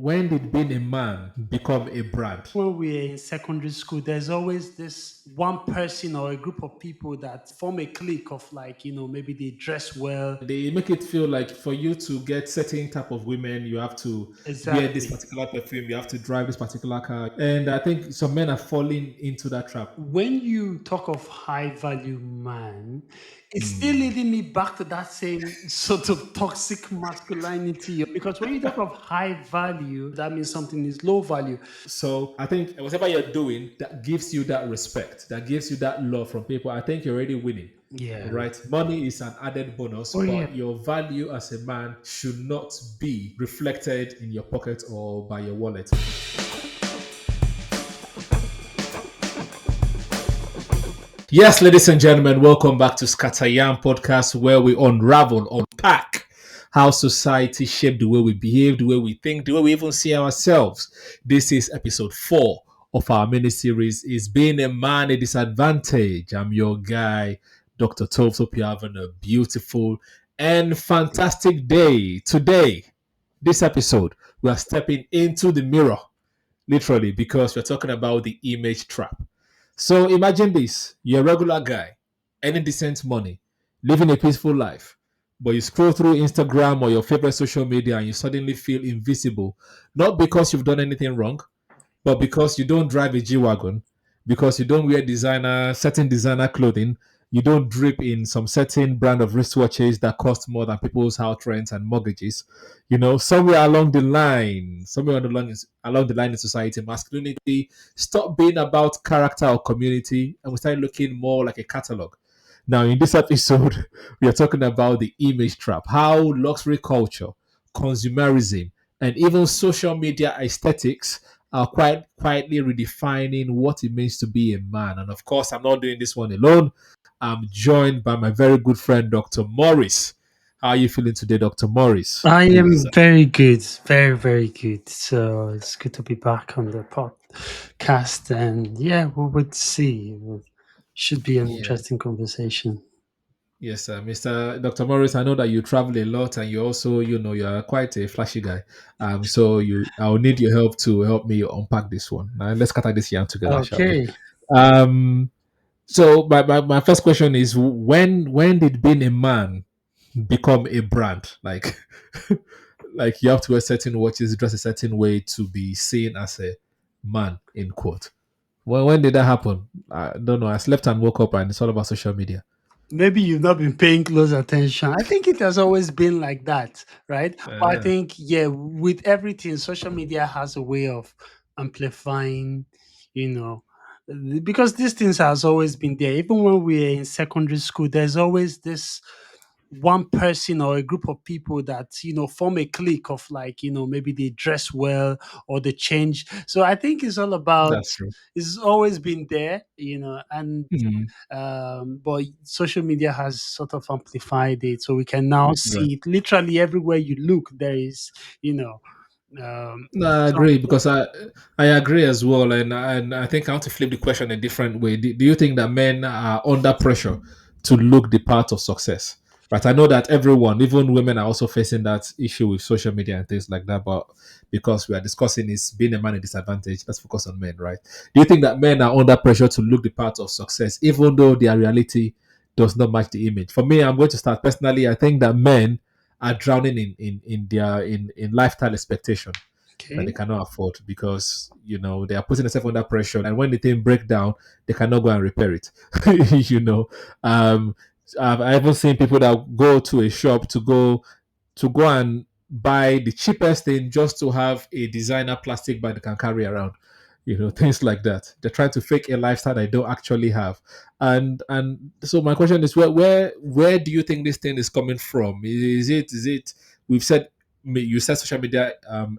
When did being a man become a brand? When we're in secondary school, there's always this one person or a group of people that form a clique of like, maybe they dress well. They make it feel like for you to get certain type of women, you have to wear this Exactly. particular perfume, you have to drive this particular car. And I think some men are falling into that trap. When you talk of high value man, it's still Hmm. leading me back to that same sort of toxic masculinity. Because when you talk of high value, that means something is low value. So I think whatever you're doing that gives you that respect, that gives you that love from people, I think you're already winning. Yeah. Right? Money is an added bonus, Oh, yeah. but your value as a man should not be reflected in your pocket or by your wallet. Yes, ladies and gentlemen, welcome back to ScatterYarn podcast, where we unravel, unpack how society shaped the way we behave, the way we think, the way we even see ourselves. This is episode 4 of our mini series, Is Being a Man a Disadvantage? I'm your guy, Dr. Toph. Hope you're having a beautiful and fantastic day. Today, this episode, we are stepping into the mirror, literally, because we're talking about the image trap. So imagine this: you're a regular guy, earning decent money, living a peaceful life, but you scroll through Instagram or your favorite social media and you suddenly feel invisible, not because you've done anything wrong, but because you don't drive a G Wagon, because you don't wear certain designer clothing, you don't drip in some certain brand of wristwatches that cost more than people's house rents and mortgages. Somewhere along the line in society, masculinity stopped being about character or community, and we started looking more like a catalog. Now, in this episode, we are talking about the image trap, how luxury culture, consumerism, and even social media aesthetics are quite quietly redefining what it means to be a man. And of course, I'm not doing this one alone. I'm joined by my very good friend, Dr. Morris. How are you feeling today, Dr. Morris? I Please. am very good, very, very good. So it's good to be back on the podcast. And yeah, we would see. It should be an Yeah. interesting conversation. Yes, Mr. Dr. Morris, I know that you travel a lot and you also, you are quite a flashy guy. I'll need your help to help me unpack this one. Now, let's scatter this yarn together, shall we? Okay. Um, so my first question is when did being a man become a brand? Like like you have to wear certain watches, dress a certain way to be seen as a man in quote. When did that happen? I don't know. I slept and woke up and it's all about social media. Maybe you've not been paying close attention. I think it has always been like that, right? But I Uh, think, yeah, with everything, social media has a way of amplifying, you know, because these things has always been there. Even when we're in secondary school, there's always this one person or a group of people that form a clique of like maybe they dress well or they change. So I think it's all about, that's true. it's always been there, and Mhm. but social media has sort of amplified it, so we can now Right. see it literally everywhere you look. There is, you know, No, I agree something. because I agree as well, and I think I want to flip the question a different way. Do you think that men are under pressure to look the part of success? Right. I know that everyone, even women, are also facing that issue with social media and things like that. But because we are discussing is being a man a disadvantage, let's focus on men, right? Do you think that men are under pressure to look the part of success, even though their reality does not match the image? For me, I'm going to start personally. I think that men are drowning in lifestyle expectation that they Okay. cannot afford because they are putting themselves under pressure, and when the thing break down they cannot go and repair it. you know um I've even seen people that go to a shop to go and buy the cheapest thing just to have a designer plastic bag they can carry around, things like that. They're trying to fake a lifestyle they don't actually have. And so my question is, where do you think this thing is coming from? Is it we've said you said social media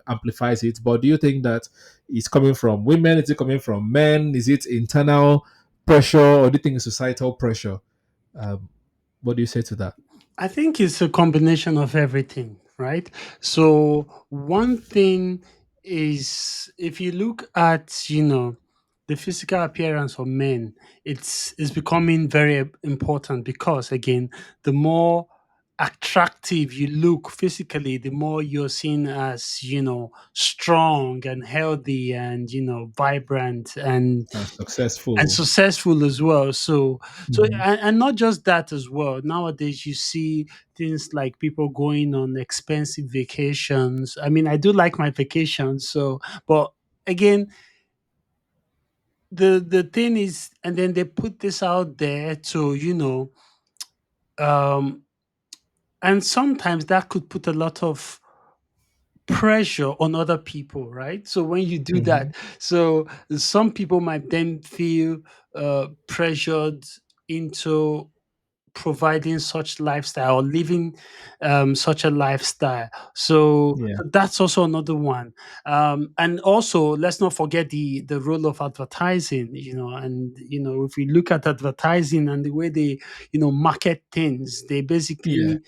amplifies it, but do you think that it's coming from women? Is it coming from men? Is it internal pressure, or do you think it's societal pressure? um, what do you say to that? I think it's a combination of everything, right? So one thing is, if you look at, the physical appearance of men, it's becoming very important because again, the more attractive you look physically, the more you're seen as, strong and healthy and, vibrant And and successful. successful as well. So Mhm. and not just that as well. Nowadays you see things like people going on expensive vacations. I mean, I do like my vacations, so but again, the thing is, and then they put this out there to, um and sometimes that could put a lot of pressure on other people, right? So when you do that, Mhm. so some people might then feel pressured into providing such lifestyle or living such a lifestyle. So Yeah. that's also another one. And also, let's not forget the role of advertising. And if we look at advertising and the way they market things, they Yeah. basically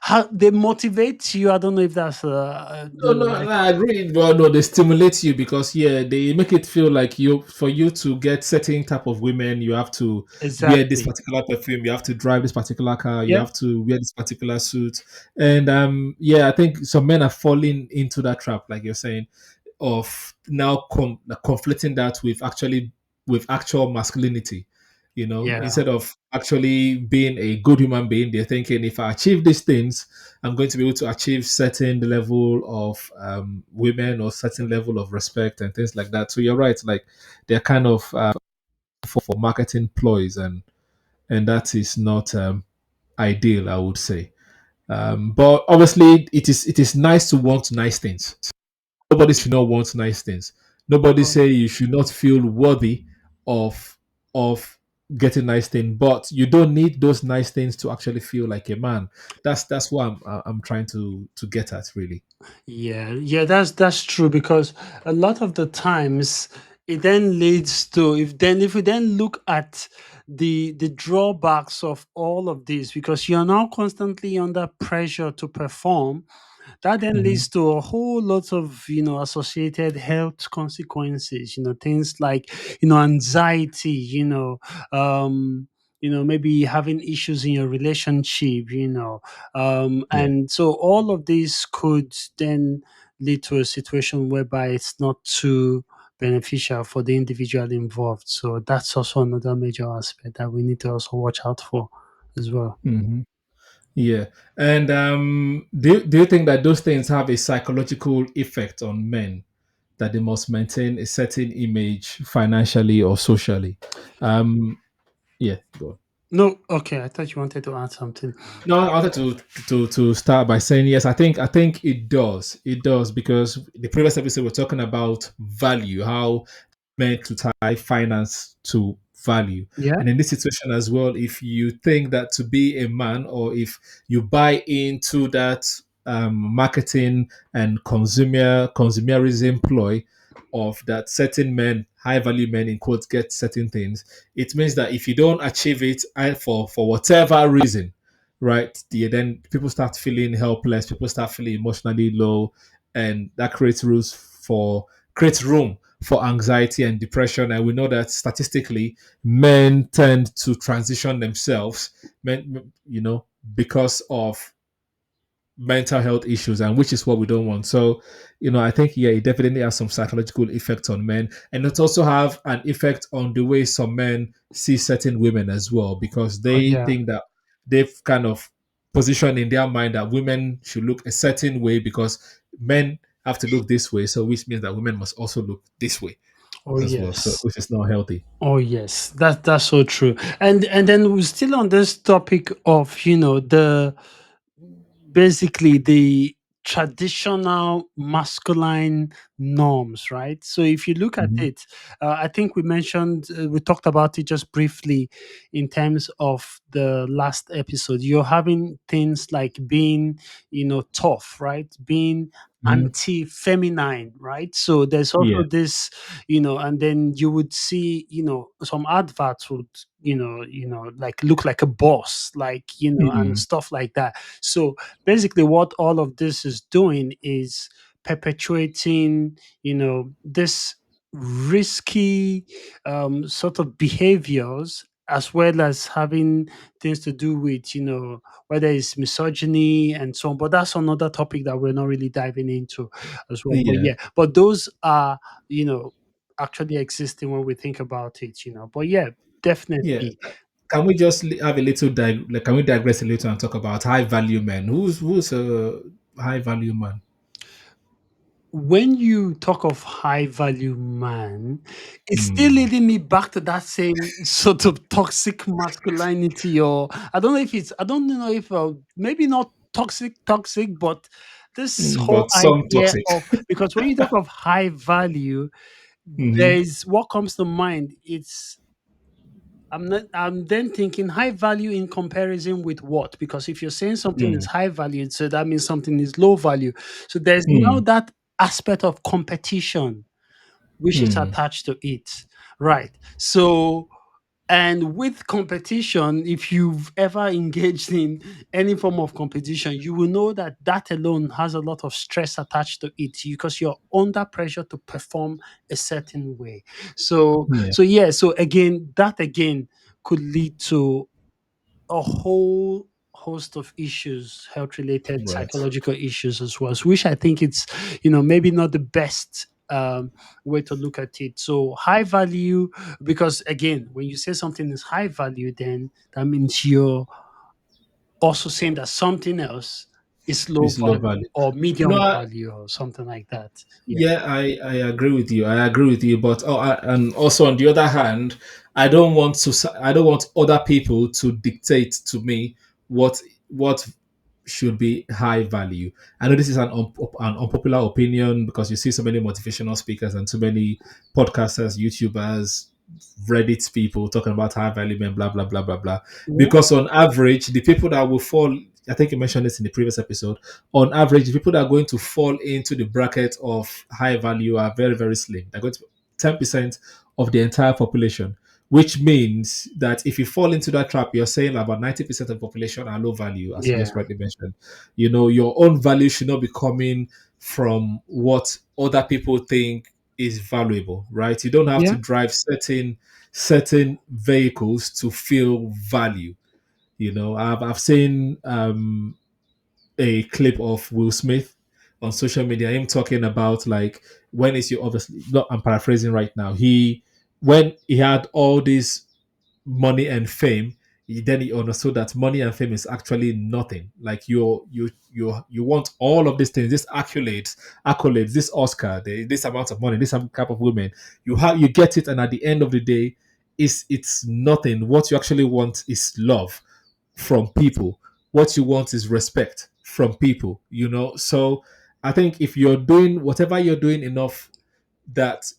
how they motivate you. I don't know if that's No, the no, no, right. I agree. Well, no, they stimulate you because yeah, they make it feel like you for you to get certain type of women, you have to wear this Exactly. particular perfume, you have to drive this particular car, you Yeah. have to wear this particular suit, and yeah, I think some men are falling into that trap, like you're saying, of now conflicting that with actual masculinity. Yeah. Instead of actually being a good human being, they're thinking if I achieve these things, I'm going to be able to achieve certain level of women or certain level of respect and things like that. So you're right, like they're kind of for marketing ploys, and that is not ideal, I would say. But obviously, it is nice to want nice things. Nobody should not want nice things. Nobody Oh, say you should not feel worthy of of getting nice things, but you don't need those nice things to actually feel like a man. That's what I'm trying to get at, really. yeah, yeah, that's true because a lot of the times it then leads to if we then look at the drawbacks of all of this, because you're now constantly under pressure to perform. That then Hmm. leads to a whole lot of associated health consequences. Things like anxiety. Maybe having issues in your relationship. Yeah. And so all of this could then lead to a situation whereby it's not too beneficial for the individual involved. So that's also another major aspect that we need to also watch out for as well. Hmm. Yeah. And do you think that those things have a psychological effect on men, that they must maintain a certain image financially or socially? Um, yeah. Go on. No, okay. I thought you wanted to add something. No, I wanted to start by saying yes. I think it does. It does because the previous episode we're talking about value, how meant to tie finance to value. Yeah. And in this situation as well, if you think that to be a man, or if you buy into that marketing and consumerism ploy of that certain men, high value men in quotes, get certain things, it means that if you don't achieve it for whatever reason, right, then people start feeling helpless, people start feeling emotionally low, and that creates room for anxiety and depression. And we know that statistically, men tend to transition themselves, because of mental health issues, and which is what we don't want. So I think yeah, it definitely has some psychological effects on men, and it also have an effect on the way some men see certain women as well, because Oh they yeah. think that they've kind of positioned in their mind that women should look a certain way because men have to look this way, so which means that women must also look this way Oh as well, so yes. which is not healthy. Oh yes. That's so true. And then we're still on this topic of the basically the traditional masculine norms, right? So if you look at Mhm. it, I think we talked about it just briefly in terms of the last episode. You're having things like being tough, right? Being Mhm. anti-feminine, right? So there's Yeah. also this, and then you would see some adverts would like look like a boss, like and Mhm. stuff like that. So basically what all of this is doing is perpetuating this risky sort of behaviors as well as having things to do with, whether it's misogyny and so on. But that's another topic that we're not really diving into as well. But Yeah, yeah, but those are, you know, actually existing when we think about it. But yeah, yeah. definitely. Can we just have a little like? Can we digress a little and talk about high value men? Who's a high value man? When you talk of high value man, it's still Mm, leading me back to that same sort of toxic masculinity, or I don't know if, maybe not toxic, but this whole but some idea toxic. of, because when you talk of high value, there Hmm. is what comes to mind. I'm then thinking high value in comparison with what? Because if you're saying something is Mm, high value, so that means something is low value. So there's now mm, that aspect of competition which is mm. attached to it. Right. So, and with competition, if you've ever engaged in any form of competition, you will know that that alone has a lot of stress attached to it because you're under pressure to perform a certain way. So, Yeah, so yeah. So again, that again could lead to a whole host of issues, health related, right. psychological issues as well. So which I think it's, maybe not the best way to look at it. So high value, because again, when you say something is high value, then that means you're also saying that something else is low It's low value value. or No, medium value or something like that. Yeah. yeah, I agree with you. I agree with you. But and also on the other hand, I don't want other people to dictate to me what should be high value. I know this is an unpopular opinion because you see so many motivational speakers and too many podcasters, YouTubers, Reddit people talking about high value men, blah blah blah blah blah. Yeah. Because on average, the people that will fall, I think you mentioned this in the previous episode. On average, the people that are going to fall into the bracket of high value are very very slim. They're going to 10% of the entire population, which means that if you fall into that trap, you're saying about 90% of the population are low value, as you Yeah. just rightly mentioned. You know, your own value should not be coming from what other people think is valuable, right? You don't have to Yeah. drive certain vehicles to feel value. You know, I've seen a clip of Will Smith on social media, him talking about like when is your obviously not I'm paraphrasing right now. When he had all this money and fame, then he understood that money and fame is actually nothing. Like you want all of these things, these accolades, this Oscar, this amount of money, this type of women. You get it, and at the end of the day, it's nothing. What you actually want is love from people. What you want is respect from people. So I think if you're doing whatever you're doing enough that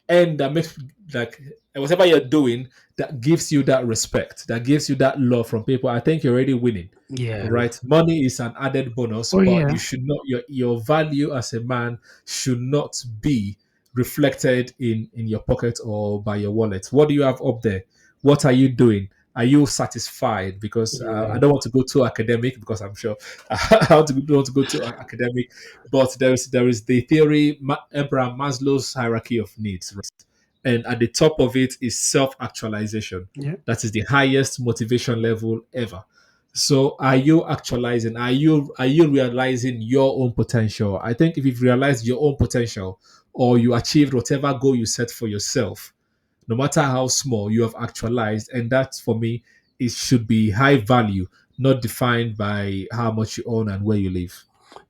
and that makes like whatever you're doing that gives you that respect, that gives you that love from people, I think you're already winning. Yeah. Right? Money is an added bonus, Oh but you yeah. should not your value as a man should not be reflected in your pocket or by your wallet. What do you have up there? What are you doing? Are you satisfied? Because I Yeah. don't want to go too academic because I'm sure I don't want to go too academic, but there is the theory, Abraham Maslow's hierarchy of needs, right? And at the top of it is self-actualization. Yeah. That is the highest motivation level ever. So are you actualizing? Are you realizing your own potential? I think if you've realized your own potential or you achieved whatever goal you set for yourself, no matter how small, you have actualized, and that for me it should be high value, not defined by how much you own and where you live.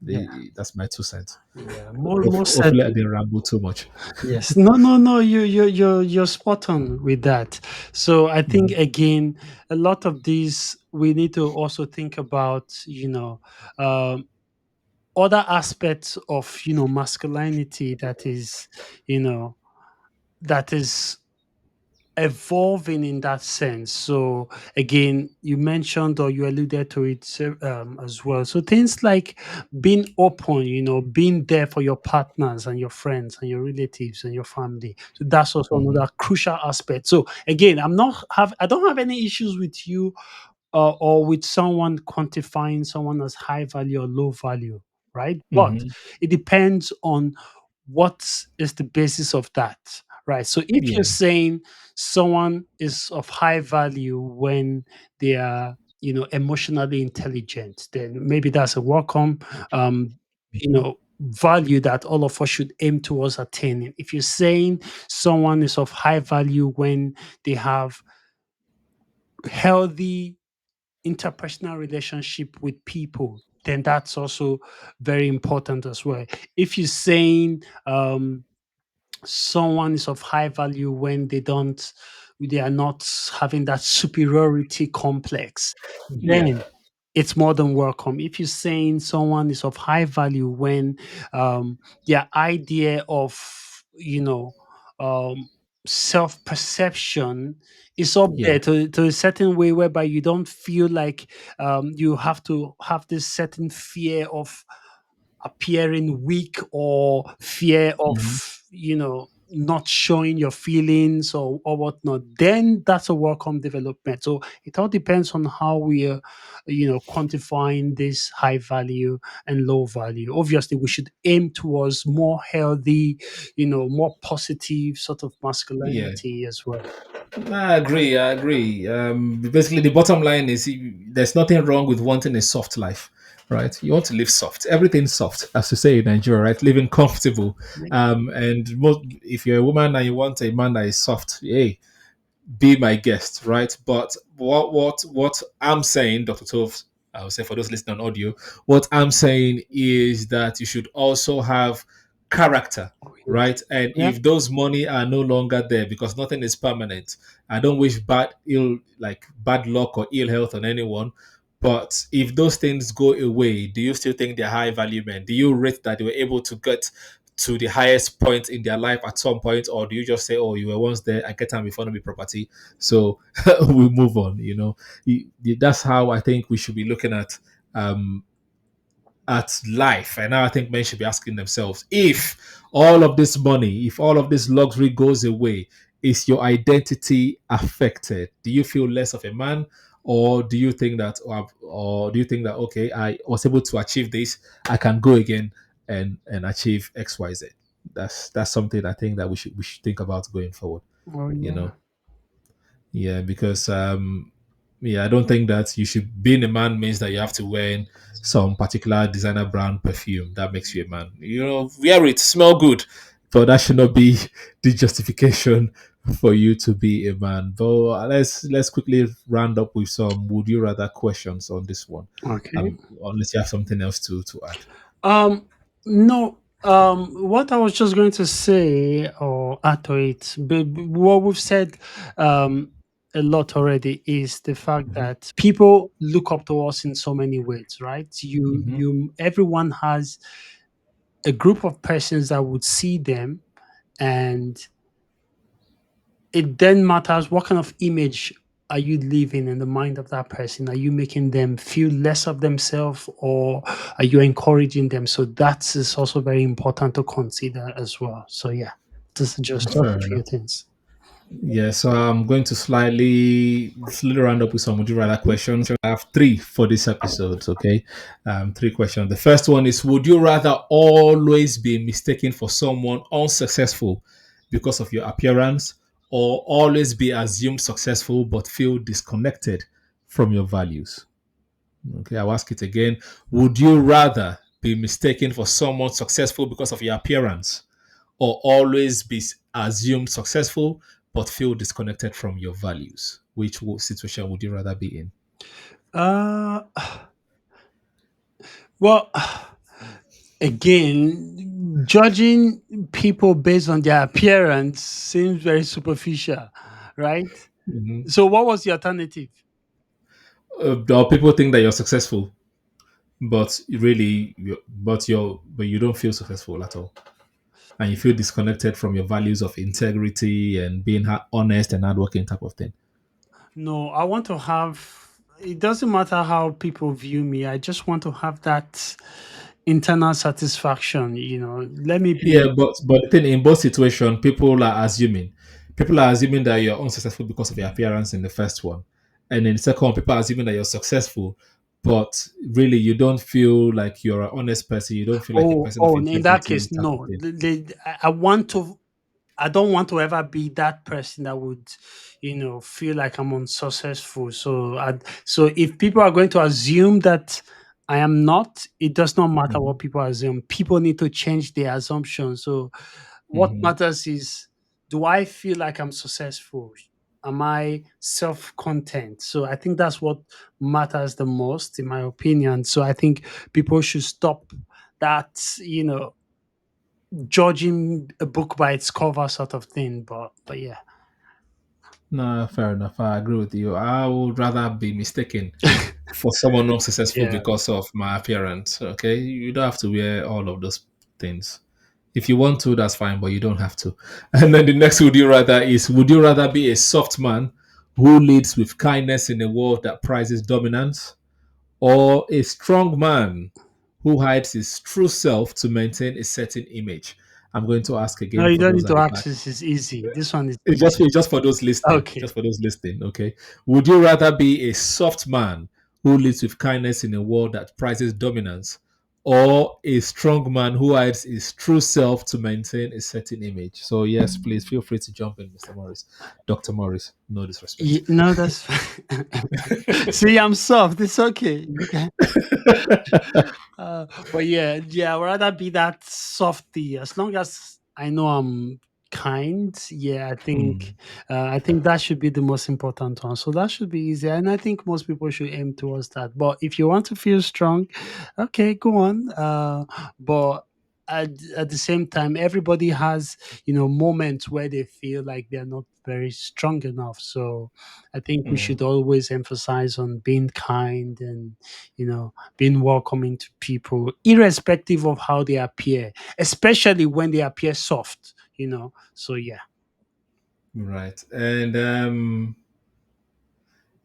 Yeah. That's my 2 cents. Yeah. More Hopefully I certainly. didn't ramble too much. Yes. No, no, no. You're spot on with that. So I think Mhm. again, a lot of these we need to also think about, um, other aspects of masculinity you know, that is evolving in that sense. So again, you mentioned or you alluded to it as well. So things like being open, being there for your partners and your friends and your relatives and your family. So that's also Mhm. another crucial aspect. So again, I don't have any issues with you or with someone quantifying someone as high value or low value, right? But Mhm. it depends on what is the basis of that, right? So if you're Yeah. saying someone is of high value when they are, emotionally intelligent, then maybe that's a welcome, um, value that all of us should aim towards attaining. If you're saying someone is of high value when they have healthy interpersonal relationship with people, then that's also very important as well. If you're saying someone is of high value when they are not having that superiority complex, Yeah. then it's more than welcome. If you're saying someone is of high value when their idea of um self-perception is up Yeah. there to a certain way whereby you don't feel like you have to have this certain fear of appearing weak or fear of Mhm. not showing your feelings or whatnot, then that's a welcome development. So it all depends on how we are quantifying this high value and low value. Obviously we should aim towards more healthy, more positive sort of Yeah. masculinity as well. I agree. I agree. Basically, the bottom line is there's nothing wrong with wanting a soft life, right? You want to live soft. Everything's soft, as to say in Nigeria, right? Living comfortable. And if you're a woman and you want a man that is soft, hey, be my guest, right? But what I'm saying, Dr. Tove, I would say for those listening on audio, what I'm saying is that you should also have character, Oh, yes. right? And Yeah. if those money are no longer there, because nothing is permanent, I don't wish bad luck or ill health on anyone. But if those things go away, do you still think they're high value men? Do you rate that they were able to get to the highest point in their life at some point, or do you just say, "Oh, you were once there, I get time before me property, so we move on"? That's how I think we should be looking um, at life. And now I think men should be asking themselves, if all of this money, if all of this luxury goes away, is your identity affected? Do you feel less of a man? Or do you think that, okay, I was able to achieve this, I can go again and achieve XYZ? That's something I think that we should think about going forward. Oh, You yeah. know, yeah, because yeah, I don't think that you should being a man means that you have to wear some particular designer brand perfume that makes you a man. Wear it, smell good, but that should not be the justification for you to be a man. But let's quickly round up with some would you rather questions on this one. Okay. Unless you have something else to add. No. What I was just going to say or add to it, what we've said um, a lot already is the fact Hmm. that people look up to us in so many ways, right? Hmm. Everyone has a group of persons that would see them, and it then matters what kind of image are you leaving in the mind of that person? Are you making them feel less of themselves, or are you encouraging them? So that is also very important to consider as well. So yeah, this is just a Fair few enough. things. Yeah, so I'm going to slightly round up with some would you rather questions. I have three for this episode, okay? Three questions. The first one is: would you rather always be mistaken for someone unsuccessful because of your appearance, or always be assumed successful but feel disconnected from your values? Okay, I'll ask it again. Would you rather be mistaken for someone successful because of your appearance, or always be assumed successful but feel disconnected from your values? Which situation would you rather be in? Uh, well, again, judging people based on their appearance seems very superficial, right? Mhm. So, what was the alternative? Or people think that you're successful, but really, but you don't feel successful at all, and you feel disconnected from your values of integrity and being honest and hardworking type of thing. No, I want to have. It doesn't matter how people view me. I just want to have that internal satisfaction. Let me Yeah, be. but the thing in both situations, people are assuming that you're unsuccessful because of your appearance in the first one, and in the second one, people are assuming that you're successful, but really you don't feel like you're an honest person. You don't feel like a Oh, person of oh. In that case, integrity, type of no. thing. I want to. I don't want to ever be that person that would, feel like I'm unsuccessful. So if people are going to assume that I am not, it does not matter Mm-hmm. what people assume. People need to change their assumption. So what Mm-hmm. matters is, do I feel like I'm successful? Am I self-content? So I think that's what matters the most, in my opinion. So I think people should stop that, judging a book by its cover sort of thing. But yeah. No, fair enough. I agree with you. I would rather be mistaken for someone not successful Yeah. because of my appearance. Okay, you don't have to wear all of those things. If you want to, that's fine, but you don't have to. And then the next would you rather is would you rather be a soft man who leads with kindness in a world that prizes dominance, or a strong man who hides his true self to maintain a certain image? I'm going to ask No, again you for don't those need at to the back. access. It's easy. This one is It's easy. just for those listening. Okay. Just for those listening. Okay. Would you rather be a soft man who lives with kindness in a world that prizes dominance, or a strong man who hides his true self to maintain a certain image? So yes, please feel free to jump in, Mr. Morris, Doctor Morris. No disrespect. No, that's fine. See, I'm soft. It's okay. You can. But yeah, I'd rather be that softy as long as I know I'm kind. Yeah, Hmm. I think that should be the most important one. So that should be easy, and I think most people should aim towards that. But if you want to feel strong, okay, go on. But at the same time, everybody has moments where they feel like they're not very strong enough. So I think we Hmm. should always emphasize on being kind and being welcoming to people, irrespective of how they appear, especially when they appear soft. So yeah. Right. And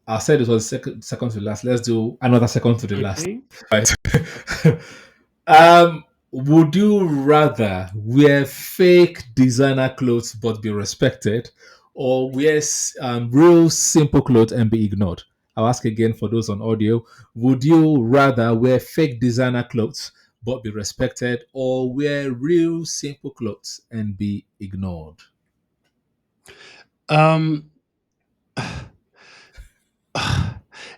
I'll say this was second to last. Let's do another second to the last. Okay. Right. Would you rather wear fake designer clothes but be respected, or wear real simple clothes and be ignored? I'll ask again for those on audio. Would you rather wear fake designer clothes but be respected, or wear real simple clothes and be ignored? Um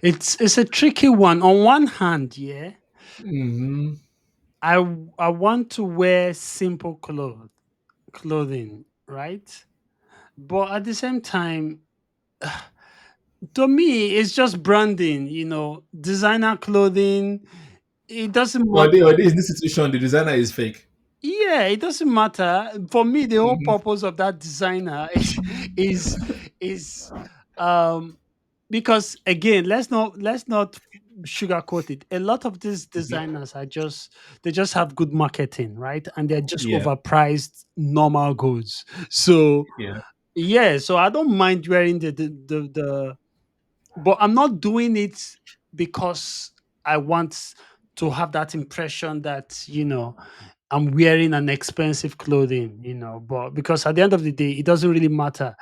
it's a tricky one. On one hand, yeah, Hmm. I want to wear simple clothing, right? But at the same time, to me, it's just branding, designer clothing. It doesn't matter. Or in this situation, the designer is fake. Yeah, it doesn't matter. For me, the whole Hmm. purpose of that designer is is um because again, let's not sugarcoat it. A lot of these designers are just they just have good marketing, right? And they're just Yeah. overpriced normal goods. So Yeah. yeah, so I don't mind wearing the but I'm not doing it because I want to have that impression that I'm wearing an expensive clothing, but because at the end of the day, it doesn't really matter.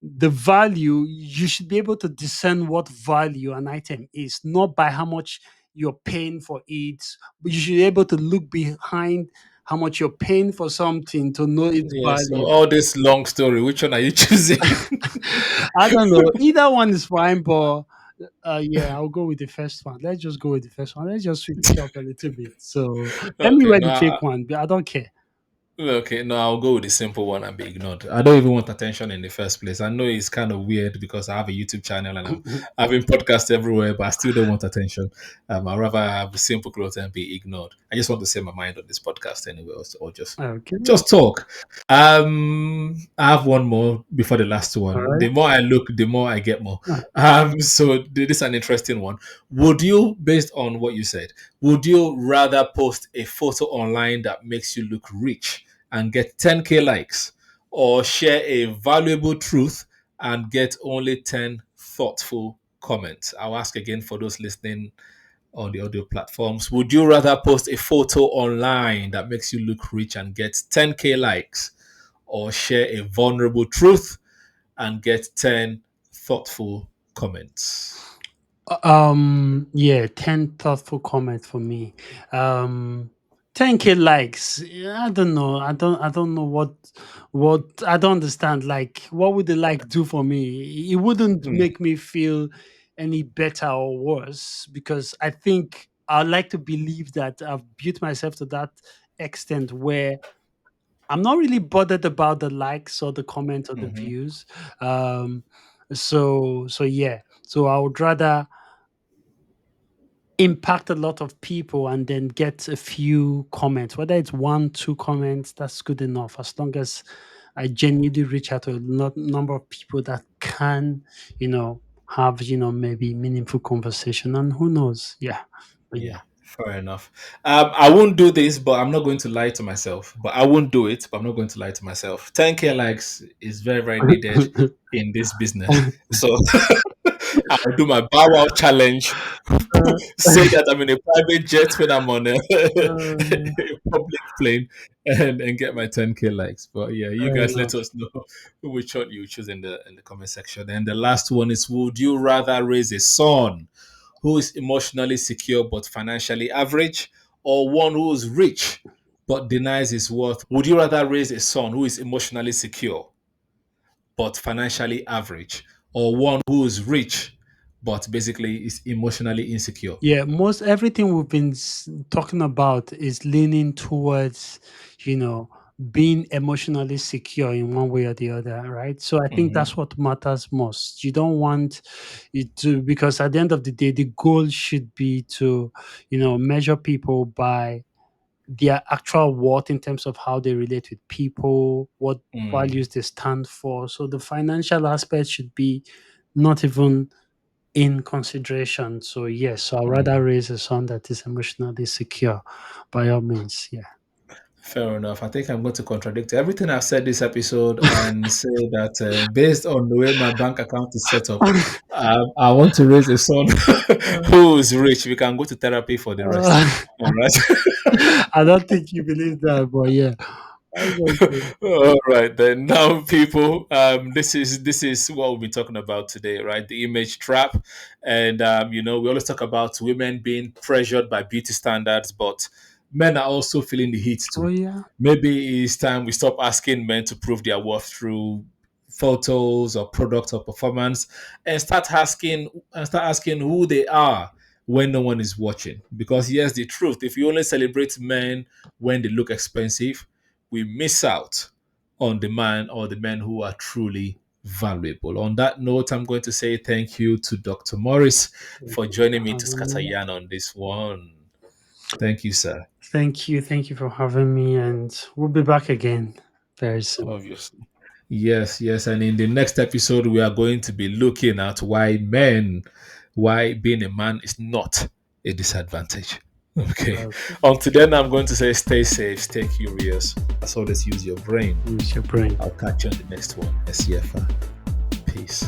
The value, you should be able to discern what value an item is, not by how much you're paying for it, but you should be able to look behind how much you're paying for something to know its Yeah. So value. all this long story, which one are you choosing? I don't know. Either one is fine, but yeah, I'll go with the first one. Let's just go with the first one. Let's just switch it up a little bit. So let me Okay. wear No. the fake one, but I don't care. Okay, no, I'll go with the simple one and be ignored. I don't even want attention in the first place. I know it's kind of weird because I have a YouTube channel and I'm having podcasts everywhere, but I still don't want attention. I'd rather have simple clothes and be ignored. I just want to say my mind on this podcast anyway, or Okay. just talk. I have one more before the last All one. right. The more I look, the more I get more. Ah, So this is an interesting one. Would you, based on what you said, would you rather post a photo online that makes you look rich and get 10K likes, or share a valuable truth and get only 10 thoughtful comments? I'll ask again for those listening on the audio platforms. Would you rather post a photo online that makes you look rich and get 10K likes, or share a vulnerable truth and get 10 thoughtful comments? yeah, 10 thoughtful comments for me. Um, 10K likes. Yeah, I don't know. I don't know what I don't understand. Like, what would the like do for me? It wouldn't Hmm. make me feel any better or worse, because I think I like to believe that I've built myself to that extent where I'm not really bothered about the likes or the comments or the Mhm. views. Um, so yeah. So I would rather impact a lot of people and then get a few comments, whether it's one, two comments, that's good enough. As long as I genuinely reach out to a number of people that can, have, maybe meaningful conversation, and who knows? Yeah. But Yeah, yeah. fair enough. I won't do this, but I'm not going to lie to myself. But I won't do it, but I'm not going to lie to myself. 10K likes is very, very needed in this business. So I'll do my bow wow challenge. Say that I'm in a private jet when I'm on a, Uh, a public plane and get my 10K likes. But yeah, you fair guys let enough. us know which one you choose in the comment section. And the last one is: would you rather raise a son who is emotionally secure but financially average, or one who is rich but denies his worth? Would you rather raise a son who is emotionally secure but financially average, or one who is rich but basically is emotionally insecure? Yeah, most everything we've been talking about is leaning towards, you know, being emotionally secure in one way or the other, right? So I think Hmm. that's what matters most. You don't want it to, because at the end of the day, the goal should be to, measure people by their actual worth in terms of how they relate with people, what Mm, values they stand for. So the financial aspect should be not even in consideration. So yes, so I'd rather mm. raise a son that is emotionally secure, by all means. Yeah. Fair enough. I think I'm going to contradict everything I've said this episode and say that based on the way my bank account is set up, I want to raise a son who is rich. We can go to therapy for the rest. Uh, All right. I don't think you believe that, but yeah, that's okay. All right then. Now, people, this is what we'll be talking about today, right? The image trap, and we always talk about women being pressured by beauty standards, but men are also feeling the heat Oh too. yeah. Maybe it's time we stop asking men to prove their worth through photos or product or performance, and start asking who they are when no one is watching. Because here's the truth: if you only celebrate men when they look expensive, we miss out on the man or the men who are truly valuable. On that note, I'm going to say thank you to Dr. Morris Thank for you for joining me to having scatter me. yarn on this one. Thank you, sir. Thank you for having me, and we'll be back again very soon. Obviously. Yes, yes. And in the next episode, we are going to be looking at why being a man is not a disadvantage. Okay. Okay. Until then, I'm going to say stay safe, stay curious. As always, use your brain. Use your brain. I'll catch you on the next one. SCFR. Peace.